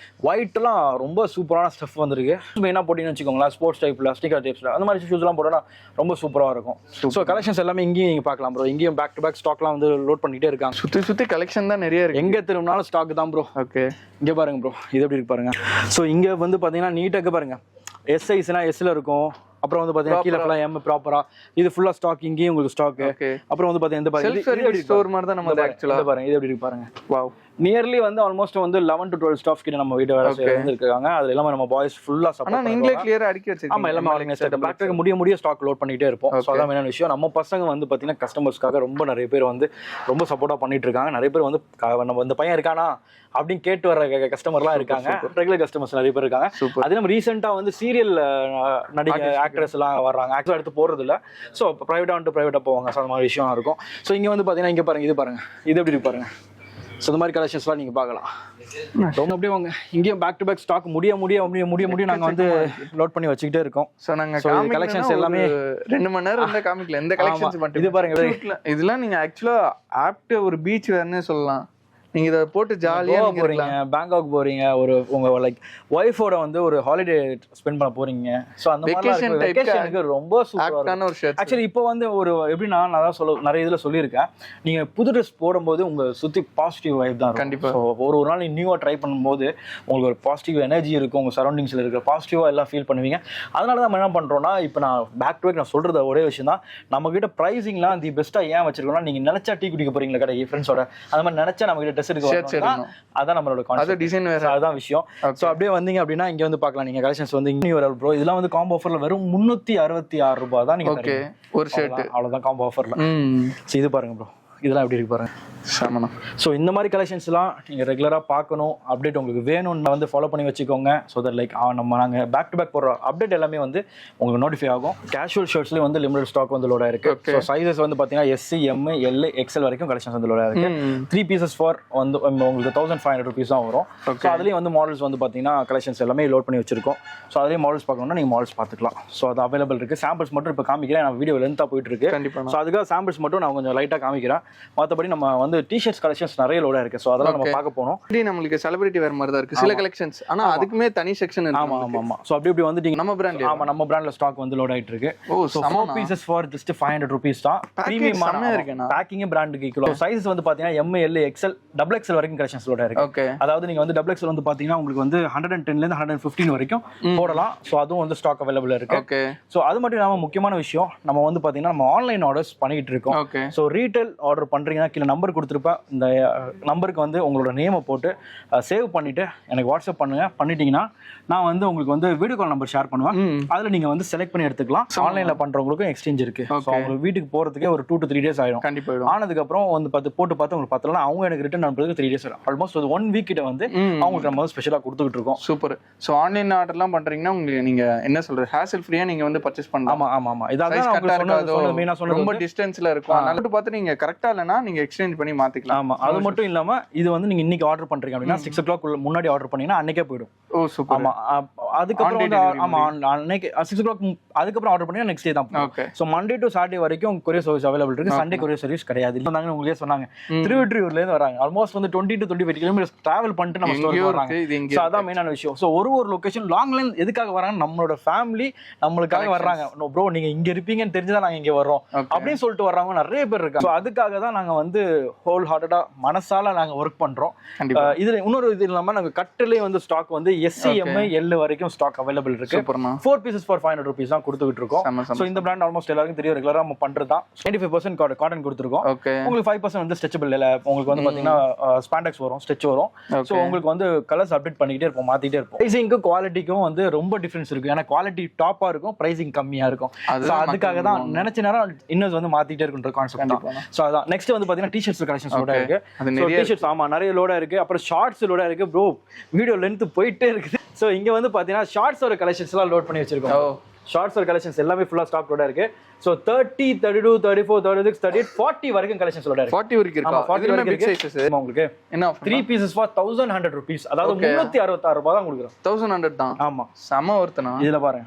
ஒயிட்லாம் ரொம்ப சூப்பரான ஸ்டஃப் வந்திருக்கு. மெயினா போட்டீங்கன்னு வச்சுக்கோங்களா, ஸ்போர்ட்ஸ் டைப்ல, ஸ்டிக்கர் டைப்ஸ்ல அந்த மாதிரி ஷூஸ் எல்லாம் போட்டா ரொம்ப சூப்பரா இருக்கும். சோ கலெக்ஷன்ஸ் எல்லாமே இங்கேயும் நீங்க பார்க்கலாம் ப்ரோ. இங்கேயும் பேக் டு பேக் ஸ்டாக்லாம் வந்து லோட் பண்ணிட்டே இருக்காங்க. சுத்தி கலெக்ஷன் தான் நிறைய இருக்கு. எங்க திரும்பினாலும் ஸ்டாக் தான் ப்ரோ. ஓகே, இங்க பாருங்க ப்ரோ, இது எப்படி இருக்கு பாருங்க. சோ இங்க வந்து பாத்தீங்கன்னா நீட்டாக பாருங்க, எஸ் சைஸ்னா எஸ்ல இருக்கும். அப்புறம் வந்து பாத்தீங்கன்னா கீழ ஃபுல்லா M ப்ராப்பரா. இது ஃபுல்லா ஸ்டாக், இங்கேயும் உங்களுக்கு ஸ்டாக். அப்புறம் வந்து பாத்தீங்கன்னா இந்த பாருங்க, ஸ்டோர் மாதிரி தான் நம்ம ஆக்சுவலா. இது பாருங்க, இது எப்படி இருக்கு பாருங்க. வாவ், நியர்லி வந்து ஆல்மோஸ்ட் வந்து 11 to 12 ஸ்டாஃப்ஸ் கிட்ட நம்ம வீடியோ வேற இருக்காங்க. அதுல எல்லாமே நம்ம பாய்ஸ் ஃபுல்லா சப்போர்ட் பண்ணி. நீங்களே கிளியரா அடுக்கி வச்சிருக்கீங்க. ஆமா, எல்லாமே ஆளுங்க செட் பேக் முடிய ஸ்டாக் லோட் பண்ணிட்டே இருப்போம். சோ அதான் மெயினான விஷயம். நம்ம பசங்க வந்து பாத்தீங்கன்னா கஸ்டமர்ஸ்க்காக ரொம்ப நிறைய பேர் வந்து ரொம்ப சப்போர்ட்டா பண்ணிட்டு இருக்காங்க. நிறைய பேர் வந்து நம்ம இந்த பையன் இருக்கானா அப்படின்னு கேட்டு வர கஸ்டமர்லாம் இருக்காங்க. ரெகுலர் கஸ்டமர்ஸ் நிறைய பேர் இருக்காங்க. அது நம்ம ரீசெண்டா வந்து சீரியல் நடிகை, ஆக்ட்ரஸ் எல்லாம் வர்றாங்க. ஆக்சுவலா எடுத்து போறது இல்ல. சோ பிரைவேட்டா போவாங்க. சோ அந்த மாதிரி விஷயம் இருக்கும். சோ இங்க வந்து பாத்தீங்கன்னா இங்க பாருங்க, இது பாருங்க, இது எப்படி இருக்கு பாருங்க. ஸோ இந்த மாதிரி கலெக்ஷன்ஸ்லாம் நீங்கள் பார்க்கலாம். ரொம்ப அப்படியே வாங்க, இங்கேயும் பேக் டு பேக் ஸ்டாக் முடிய நாங்கள் வந்து லோட் பண்ணி வச்சுக்கிட்டே இருக்கோம். ஸோ நாங்கள் கலெக்ஷன்ஸ் எல்லாமே 2 மணி நேரம் இருந்தால் காமிக்கல. எந்த கலெக்ஷன்ஸ் மட்டும் இது பாருங்க. இதெல்லாம் நீங்கள் ஆக்சுவலாக ஆப்ட் ஒரு பீச் வேர்னு சொல்லலாம். நீங்க இத போட்டு ஜாலியா போறீங்க, பேங்காக் போறீங்க, ஒரு உங்க லைக் ஒய்ஃபோட வந்து ஒரு ஹாலிடே ஸ்பெண்ட் பண்ண போறீங்க. சோ அந்த மாதிரி வெக்கேஷனுக்கு ரொம்ப சூப்பரான ஒரு ஷர்ட். ஆக்சுவலி இப்போ வந்து ஒரு எப்படின்னா நான் தான் நிறைய இதுல சொல்லியிருக்கேன், நீங்க புது ட்ரெஸ் போடும்போது உங்க சுத்தி பாசிட்டிவ் வைப் தான் கண்டிப்பா. ஒரு நாள் நீங்க நியூவா ட்ரை பண்ணும்போது உங்களுக்கு ஒரு பாசிட்டிவ் எனர்ஜி இருக்கும். உங்க சரௌண்டிங்ஸ்ல இருக்கிற பாசிட்டிவா எல்லாம் ஃபீல் பண்ணுவீங்க. அதனால தான் நம்ம என்ன பண்றோம்னா, இப்போ நான் பேக் டு பேக் நான் சொல்றது ஒரே விஷயம் தான், நம்ம கிட்ட பிரைசிங்லாம் தி பெஸ்டா ஏன் வச்சிருக்கோம்னா, நீங்க நினைச்சா டீ குடிக்க போறீங்களா கடை ஃப்ரெண்ட்ஸோட, அந்த மாதிரி நினைச்சா நம்ம கிட்ட ட்ரெஸ் அதான் நம்மளோட கான்செப்ட். டிசைன் வேற, அதுதான் விஷயம். ஸோ அப்படியே வந்தீங்க அப்படின்னா இங்க வந்து பார்க்கலாம் நீங்க கலெக்ஷன்ஸ் வந்து இன்னும் வர ப்ரோ. இதெல்லாம் வந்து காம்போ ஆஃபர்ல வெறும் 366 ரூபாய் தான் நீங்க. ஓகே, ஒரு ஷர்ட் அவ்வளவுதான் காம்போ ஆஃபர்ல. இது பாருங்க ப்ரோ, இதெல்லாம் எப்படி இருக்கு பாருங்க. ஸோ இந்த மாதிரி கலெக்ஷன்ஸ்லாம் நீங்கள் ரெகுலராக பார்க்கணும். அப்டேட் உங்களுக்கு வேணும்னு வந்து ஃபாலோ பண்ணி வச்சுக்கோங்க. ஸோ தட் லைக் நாங்கள் பேக் டு பேக் போடுற அப்டேட் எல்லாமே வந்து உங்களுக்கு நோட்டிஃபை ஆகும். கேஷுவல் ஷர்ட்ஸ்லேயும் வந்து லிமிடெட் ஸ்டாக் வந்து லோடாக இருக்கு. ஸோ சைஸஸ் வந்து பார்த்தீங்கன்னா SC, M, L, XL வரைக்கும் கலெக்ஷன்ஸ் வந்து லோடாக இருக்கு. 3 pieces ஃபார் வந்து உங்களுக்கு 1500 rupees தான் வரும். ஸோ அதுலேயும் வந்து மாடல்ஸ் வந்து பார்த்தீங்கன்னா கலெக்ஷன்ஸ் எல்லாமே லோட் பண்ணி வச்சிருக்கோம். ஸோ அதுலேயும் மாடல்ஸ் பார்க்கணும்னா நீங்கள் மாடல்ஸ் பார்த்துக்கலாம். ஸோ அது அவைலபிள் இருக்கு. சாம்பிள்ஸ் மட்டும் இப்போ காமிக்கிறேன், நான் வீடியோ லென்த்தாக போயிட்டு இருக்கு. ஸோ அதுக்காக சாம்பிள்ஸ் மட்டும் நான் கொஞ்சம் லைட்டாக காமிக்கிறேன். மற்றபடி நம்ம வந்து டிஷர்ட்ஸ் கலெக்ஷன்ஸ் நிறைய லோடா இருக்கு. சோ அதெல்லாம் நம்ம பார்க்க போறோம். இது நம்மளுக்கு செலிபிரிட்டி வேர் மாதிரி தான் இருக்கு சில கலெக்ஷன்ஸ், ஆனா அதுக்குமே தனி செக்ஷன் இருக்கு. ஆமா ஆமா ஆமா. சோ அப்படி வந்துட்டீங்க நம்ம பிராண்ட். ஆமா, நம்ம பிராண்ட்ல ஸ்டாக் வந்து லோட் ஆயிட்டு இருக்கு. So 4 pieces for just 500 rupees தான். பிரீமியமான இருக்குனா பேக்கிங் பிராண்டுக்கு ஈக்குவல். சைஸஸ் வந்து பாத்தீங்கன்னா M, L, XL, XXL வரைக்கும் கலெக்ஷன்ஸ் லோட் ஆயிருக்கு. ஓகே, அதாவது நீங்க வந்து XXL வந்து பாத்தீங்கன்னா உங்களுக்கு வந்து 110 ல இருந்து 115 வரைக்கும் போடலாம். சோ அதுவும் வந்து ஸ்டாக் அவைலபிள் இருக்கு. ஓகே, சோ அது மட்டும் இல்லாம முக்கியமான விஷயம், நம்ம வந்து பாத்தீங்கன்னா நம்ம ஆன்லைன் ஆர்டர்ஸ் பண்ணிட்டு இருக்கோம். ஓகே, சோ ரீட்டைல் ஆர்டர் பண்றீங்கன்னா கீழ நம்பர் கொடுத்திருப்பேன். இந்த நம்பருக்கு வந்து உங்களோட நேமை போட்டு சேவ் பண்ணிட்டு எனக்கு வாட்ஸ்அப் பண்ணுங்க. பண்ணிட்டீங்கன்னா நான் வந்து உங்களுக்கு வந்து வீடியோ கால் நம்பர் ஷேர் பண்ணுவேன். அதுல நீங்க வந்து செலக்ட் பண்ணி எடுத்துக்கலாம். ஆன்லைன்ல பண்றவங்களுக்கும் எக்ஸ்சேஞ்ச் இருக்கு. உங்களுக்கு வீட்டுக்கு போறதுக்கே ஒரு 2 to 3 days ஆயிடும். கண்டிப்பா ஆனதுக்கு அப்புறம் வந்து போட்டு பார்த்து உங்களுக்கு பத்தலனா அவங்க எனக்கு ரிட்டர்ன் அனுப்புறதுக்கு 3 days ஆகும். ஆல்மோஸ்ட் ஒரு 1 week கிட்ட வந்து அவங்களுக்கு நம்ம ஸ்பெஷலா கொடுத்துட்டு இருக்கோம். சூப்பர். சோ ஆன்லைன் ஆர்டர்லாம் பண்றீங்கன்னா உங்களுக்கு நீங்க என்ன சொல்றது, ஹேசல் ஃப்ரீயா நீங்க வந்து பர்ச்சேஸ் பண்ணலாம். ஆமா ஆமா ஆமா. இதான் நான் மெயினா சொன்னது. ரொம்ப டிஸ்டன்ஸ்ல இருக்கும், அதனால பார்த்து நீங்க கரெக்ட்டா இல்லனா நீங்க எக்ஸ்சேஞ்ச் பண்ணி மாத்திக்கலாம். ஆமா, அது மட்டும் இல்லாம இது வந்து நீங்க இன்னைக்கு ஆர்டர் பண்றீங்க அப்படின்னா 6 o'clock முன்னாடி ஆர்டர் பண்ணீங்கன்னா அன்னைக்கே போய்டும். ஓ சூப்பர். ஆமா, அதுக்கப்புறம் வந்து ஆமா அன்னைக்கு 6 o'clock அதுக்கப்புறம் ஆர்டர் பண்ணீங்கன்னா நெக்ஸ்ட் டே தான். Okay. So Monday to Saturday வரைக்கும் கொரியர் சர்வீஸ் அவைலபிள் இருக்கு. சண்டே கொரியர் சர்வீஸ் கிடையாது. இருந்தாங்க உங்களே சொன்னாங்க திருவெற்றியூர்ல இருந்து வராங்க. ஆல்மோஸ்ட் வந்து 20 to 25 கிலோமீட்டர்ஸ் டிராவல் பண்ணிட்டு நம்ம ஸ்டோர் வராங்க. சோ அதான் மெயினான விஷயம். சோ ஒரு லொகேஷன் லாங் லைன் எதுக்காக வராங்க, நம்மளோட ஃபேமிலி நம்மளுக்காக வர்றாங்க. நோ ப்ரோ, நீங்க இங்க இருப்பீங்கன்னு தெரிஞ்சதா நாங்க இங்க வர்றோம் அப்படின்னு சொல்லிட்டு வர்றவங்க நிறைய பேர் இருக்காங்க. சோ அதுக்காக தான் நாங்க வந்து ஹோல் ஹார்ட்டடா மனசால நாங்க ஒர்க் பண்றோம். இதுல இன்னொரு இது இல்லாம நாங்க கட்டிலே வந்து ஸ்டாக் வந்து SC, M, L வரைக்கும் ஸ்டாக் அவைலபிள் இருக்கு. 4 pieces for 500 rupees தான் கொடுத்துட்டு இருக்கோம். சோ இந்த பிராண்ட் ஆல்மோஸ்ட் எல்லாருக்கும் தெரியும், ரெகுலரா நம்ம பண்றதா. 95% காட்டன் கொடுத்துருக்கோம். உங்களுக்கு 5% வந்து ஸ்ட்ரெச்சபிள் இல்ல. உங்களுக்கு வந்து பாத்தீங்கன்னா ஸ்பாண்டெக்ஸ் வரும், ஸ்ட்ரெச் வரும். சோ உங்களுக்கு வந்து கலர்ஸ் அப்டேட் பண்ணிக்கிட்டே இருப்போம், மாத்திட்டே இருப்போம். பிரைசிங்க்கும் குவாலிட்டிக்கும் வந்து ரொம்ப டிஃபரன்ஸ் இருக்கு. ஏன்னா குவாலிட்டி டாப்பா இருக்கும், பிரைசிங் கம்மியா இருக்கும். சோ அதுக்காக தான் நினைச்ச நேரம் இன்னும் வந்து மாத்திட்டே இருக்குன்ற கான்செப்ட் தான். சோ அதான் நெக்ஸ்ட் வந்து பாத்தீங்கன்னா டி-ஷர்ட்ஸ் கலெக்ஷன்ஸ் லோடா இருக்கு. சோ டி-ஷர்ட்ஸ் ஆமா நிறைய லோடா இருக்கு. அப்புறம் ஷார்ட்ஸ் லோடா இருக்கு. ப்ரோ வீடியோ லென்த் போயிட்டே இருக்குது. சோ இங்க வந்து பாத்தீங்கன்னா ஷார்ட்ஸோட கலெக்ஷன்ஸ் எல்லாம் லோட் பண்ணி வச்சிருக்கோம். ஷார்ட்ஸோட கலெக்ஷன்ஸ் எல்லாமே ஃபுல்லா ஸ்டாக் லோடா இருக்கு. சோ 30, 32, 34, 36, 38, 40 வரைக்கும் கலெக்ஷன்ஸ் லோடா இருக்கு. 40 வரைக்கும் இருக்கா? 40 வரைக்கும் பிக் சைஸஸ். உங்களுக்கு என்ன 3 pieces for 1100 rupees. அதாவது 366 ரூபாய் தான் கொடுக்குறோம். 1100 தான். ஆமா, செம வர்த்தனா. இதுல பாருங்க,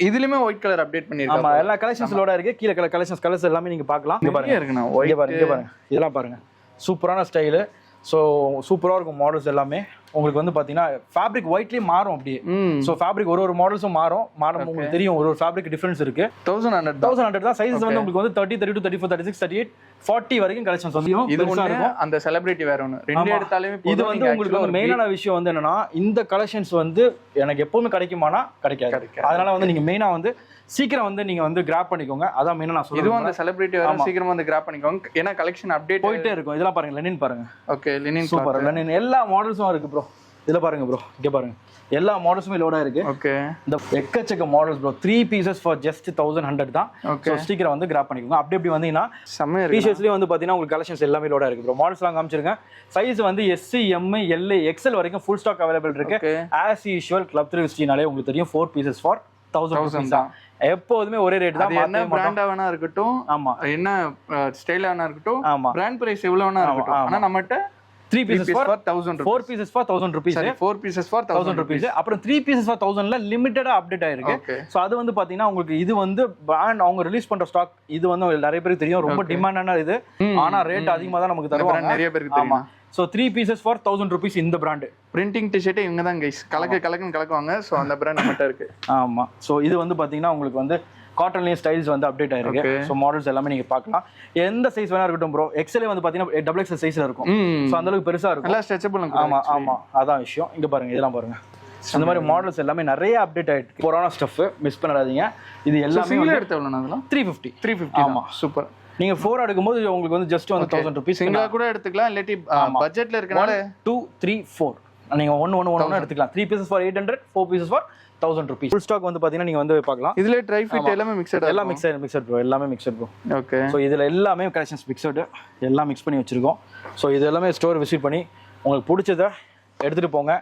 இதுலயுமே ஒயிட் கலர் அப்டேட் பண்ணிருக்காங்க. ஆமா, எல்லா கலெக்ஷன்ஸ் லோடா இருக்கு. கீழ கலர்ஸ் எல்லாமே நீங்க பார்க்கலாம். இங்க பாருங்க இருக்குனா ஒயிட் பாருங்க, இங்க பாருங்க, இதெல்லாம் பாருங்க, சூப்பரான ஸ்டைல். ஸோ சூப்பராக இருக்கும் மாடல்ஸ் எல்லாமே. உங்களுக்கு வந்து பார்த்தீங்கன்னா ஃபேப்ரிக் ஒயிட்லேயே மாறும் அப்படியே. ஸோ ஃபேப்ரிக் ஒரு மாடல்ஸும் மாறும் உங்களுக்கு தெரியும். ஒரு ஃபேப்ரிக் டிஃபரன்ஸ் இருக்கு. 1100 தான். சைஸஸ் வந்து உங்களுக்கு வந்து 30, 32, 34, 36, 38, 40 வரைக்கும் கலெக்ஷன்ஸ் வந்து இது இருக்கும். அந்த செலிபிரிட்டி வேற ஒன்று ரெண்டு எடுத்தாலுமே இது வந்து உங்களுக்கு வந்து மெயினான விஷயம் வந்து என்னன்னா, இந்த கலெக்ஷன்ஸ் வந்து எனக்கு எப்பவுமே கிடைக்குமானா கிடைக்காது. அதனால வந்து நீங்க மெயினா வந்து சீக்கிரம் வந்து நீங்க வந்து கிராப் பண்ணிக்கோங்க. அதான் மெயினா நான் சொல்றேன். இதுவும் அந்த செலிபிரிட்டி வேற சீக்கிரமா வந்து கிராப் பண்ணிக்கோங்க. ஏன்னா கலெக்ஷன் அப்டேட் போயிட்டே இருக்கும். இதெல்லாம் பாருங்க, லெனின் பாருங்க. Okay, Lenin super. லெனின் எல்லா மாடல்ஸும் இருக்கு ப்ரோ. இதுல பாருங்க ப்ரோ, இங்க பாருங்க, எல்லா மாடல்ஸுமே லோடா இருக்கு. ஓகே, இந்த எக்கச்சக்க models bro. 3 pieces for just 1100 தான். சோ ஸ்டிக்கர் வந்து கிராப் பண்ணிக்கோங்க. அப்படி வந்தீங்கன்னா செம்ம இருக்கு. டி-ஷர்ட்ஸ்லயே வந்து பாத்தீங்கன்னா உங்களுக்கு கலெக்ஷன்ஸ் எல்லாமே லோடா இருக்கு ப்ரோ. மாடல்ஸ்லாம் காமிச்சிருக்கேன். சைஸ் வந்து SC, M, L, XL வரைக்கும் ஃபுல் ஸ்டாக் அவைலபிள் இருக்கு. as usual Club 360 நாலே உங்களுக்கு தெரியும் 4 pieces for 1000 தான். எப்போதுமே ஒரே ரேட் தான். என்ன பிராண்டா வேணா இருக்கட்டும், ஆமா, என்ன ஸ்டைலா வேணா இருக்கட்டும், ஆமா, பிராண்ட் பிரைஸ் எவ்வளவு வேணா இருக்கட்டும், ஆனா நம்மட்ட 3 pieces for 1000 rupees. 4 pieces for 1000 rupees. 4 pieces for 1000 rupees. அப்புறம் 3 pieces for 1000 ல லிமிட்டடா அப்டேட் ஆயிருக்கு. சோ அது வந்து பாத்தீங்கன்னா உங்களுக்கு இது வந்து பிராண்ட் அவங்க ரிலீஸ் பண்ற ஸ்டாக். இது வந்து நிறைய பேருக்கு தெரியும், ரொம்ப டிமாண்டான இது. ஆனா ரேட் அதிகமா தான் நமக்கு தருவாங்க. நிறைய பேருக்கு தெரியும். சோ 3 pieces for 1000 rupees இந்த பிராண்ட். பிரிண்டிங் டி-ஷர்ட் இவங்க தான் गाइस கலக்குன்னு கலக்குவாங்க. சோ அந்த பிராண்ட் நம்மட்ட இருக்கு. ஆமா, சோ இது வந்து பாத்தீங்கன்னா உங்களுக்கு வந்து காட்டன்லயே ஸ்டைல்ஸ் வந்து அப்டேட் ஆயிருக்கு. சோ மாடல்ஸ் எல்லாமே நீங்க பார்க்கலாம். எந்த சைஸ் வேணா இருக்கட்டும் ப்ரோ. XL வந்து பாத்தீங்கன்னா XXL சைஸ்ல இருக்கும். சோ அந்த அளவுக்கு பெருசா இருக்கும். நல்லா ஸ்ட்ரெச்சபிள் இருக்கும். ஆமா ஆமா, அதான் விஷயம். இங்க பாருங்க, இதெல்லாம் பாருங்க. இந்த மாதிரி மாடல்ஸ் எல்லாமே நிறைய அப்டேட் ஆயிருக்கு. சூப்பரான ஸ்டஃப், மிஸ் பண்ணாதீங்க. இது எல்லாமே சிங்கிள் எடுத்து எவ்வளவு? அதெல்லாம் 350. ஆமா, சூப்பர். நீங்க 4 எடுக்கும்போது உங்களுக்கு வந்து ஜஸ்ட் வந்து 1000 rupees சிங்கிளா கூட எடுத்துக்கலாம் இல்லாட்டி பட்ஜெட்ல இருக்கனால 2 3 4 நீங்க 1 எடுத்துக்கலாம் 3 pieces for 800 4 pieces for 1000 rupees. Full stock வந்து பாத்தீங்கன்னா நீங்க வந்து பார்க்கலாம். இதுல ட்ரை ஃபிட் எல்லாமே மிக்ஸ்டு, எல்லாம் மிக்ஸ்டு ப்ரோ, எல்லாமே மிக்ஸ்டு ப்ரோ. ஓகே. சோ இதுல எல்லாமே கலெக்ஷன்ஸ் மிக்ஸ்டு, எல்லாம் மிக்ஸ் பண்ணி வச்சிருக்கோம். சோ இது எல்லாமே ஸ்டோர் விசிட் பண்ணி உங்களுக்கு பிடிச்சத எடுத்துட்டு போங்க.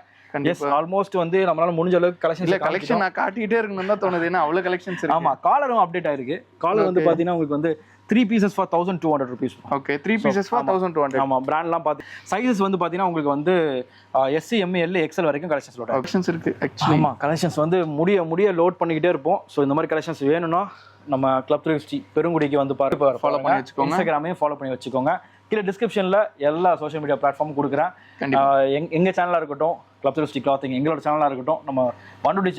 எஸ் ஆல்மோஸ்ட் வந்து நம்மளால முடிஞ்ச அளவுக்கு கலெக்ஷன் நான் காட்டிட்டே இருக்கணும் தான் தோணுது. ஏன்னா அவ்வளவு கலெக்ஷன்ஸ் இருக்கு. ஆமா, காலரும் அப்டேட் ஆயிருக்கு. காலர் வந்து பாத்தீங்கன்னா உங்களுக்கு வந்து 3 pieces for 1200 rupees. Okay, 3 pieces for 1200. ஆமா, பிராண்ட்லாம் பாத்து சைஸஸ் வந்து பாத்தீங்கன்னா உங்களுக்கு வந்து SC M L XL வரைக்கும் கலெக்ஷன்ஸ் இருக்கு ஆக்சுவலி. ஆமா, கலெக்ஷன்ஸ் வந்து முடிய லோட் பண்ணிக்கிட்டே இருப்போம். சோ இந்த மாதிரி கலெக்ஷன்ஸ் வேணும்னா நம்ம கிளப் 360 பெருங்குடிக்கு வந்து ஃபாலோ பண்ணி வச்சுக்கோங்க. இன்ஸ்டாகிராமையும் ஃபாலோ பண்ணி வச்சுக்கோங்க. கீழே டிஸ்கிரிப்ஷன்ல எல்லா சோஷியல் மீடியா பிளாட்ஃபார்மும் கொடுக்குறேன். எங்க சேனலா இருக்கட்டும், கிளப் 360 கிளாத்திங் எங்களோட சேனலா இருக்கட்டும், நம்ம வண்டுடி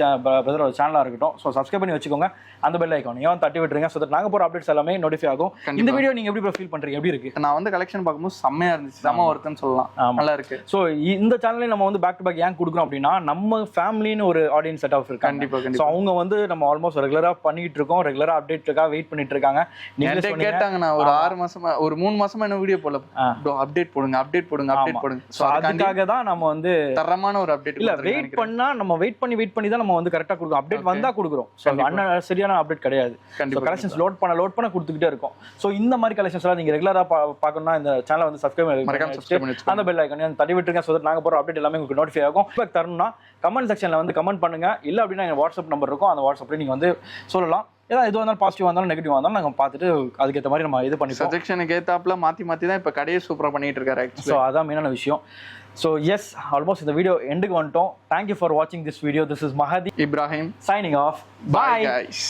பிரதரோட சேனலா இருக்கட்டும், ஸோ சப்ஸ்கிரைப் பண்ணி வச்சுக்கோங்க. அந்த பெல் ஐக்கான் ஏன் தட்டி விட்டுருங்க, ஸோ தட் நாங்கள் போகிற அப்டேட்ஸ் எல்லாமே நோட்டிஃபை ஆகும். இந்த வீடியோ நீங்க எப்படி ஃபீல் பண்றீங்க, எப்படி இருக்கு? நான் வந்து கலெக்ஷன் பார்க்கும்போது செம்மையா இருந்துச்சு, செம்ம ஒர்க்குன்னு சொல்லலாம், நல்லா இருக்கு. ஸோ இந்த சேனல்ல நம்ம வந்து பேக் டு பேக் ஏன் கொடுக்குறோம் அப்படின்னா, நம்ம ஃபேமிலின்னு ஒரு ஆடியன்ஸ் செட் ஆஃப் இருக்கு. கண்டிப்பா. ஸோ அவங்க வந்து நம்ம ஆல்மோஸ்ட் ரெகுலரா பண்ணிட்டு இருக்கோம், ரெகுலரா அப்டேட்டுக்காக வெயிட் பண்ணிட்டு இருக்காங்க. நீங்க கேட்டாங்க, நான் ஒரு 6 மாசமா ஒரு 3 மாசமா என்ன வீடியோ போல அப்டேட் போடுங்க. ஸோ அதுக்காக தான் நம்ம வந்து தரமான ஒரு அப்டேட் இல்ல வெயிட் பண்ணா நம்ம வெயிட் பண்ணி தான் நம்ம வந்து கரெக்டா கொடுக்குறோம். அப்டேட் வந்தா கொடுக்குறோம். ஸோ சரியான அப்டேட் கிடையாது. கலெக்ஷன்ஸ் லோட் பண்ண கொடுத்துக்கிட்டே இருக்கும். ஸோ இந்த மாதிரி கலெக்ஷன்ஸ் எல்லாம் நீங்க ரெகுலரா பார்க்கணும்னா இந்த சேனலை வந்து சப்ஸ்கிரைப் அந்த பெல் ஐக்கான் தட்டி விட்டுருங்க. ஸோ நாங்க போற அப்டேட் எல்லாமே உங்களுக்கு நோட்டிஃபை ஆகும். தரணும்னா கமெண்ட் செக்ஷன்ல வந்து கமெண்ட் பண்ணுங்க. இல்ல அப்படின்னா எங்க வாட்ஸ்அப் நம்பர் இருக்கும், அந்த வாட்ஸ்அப்ல நீங்க வந்து சொல்லலாம். ஏதாவது எதுவாக இருந்தாலும் பாசிட்டிவா இருந்தாலும் நெகட்டிவா இருந்தாலும் நாங்கள் பார்த்துட்டு அதுக்கேற்ற மாதிரி நம்ம இது பண்ணி சஜெக்ஷனுக்கு ஏத்தாப்புல மாத்தி தான் இப்போ கடையை சூப்பரா பண்ணிட்டு இருக்காரு. ஸோ அதான் மெயினான விஷயம். ஸோ எஸ், ஆல்மோஸ்ட் இந்த வீடியோ எண்டுக்கு வந்துட்டோம். தேங்க்யூ ஃபார் வாட்சிங் this video. This is Mahdi Ibrahim signing off. Bye guys.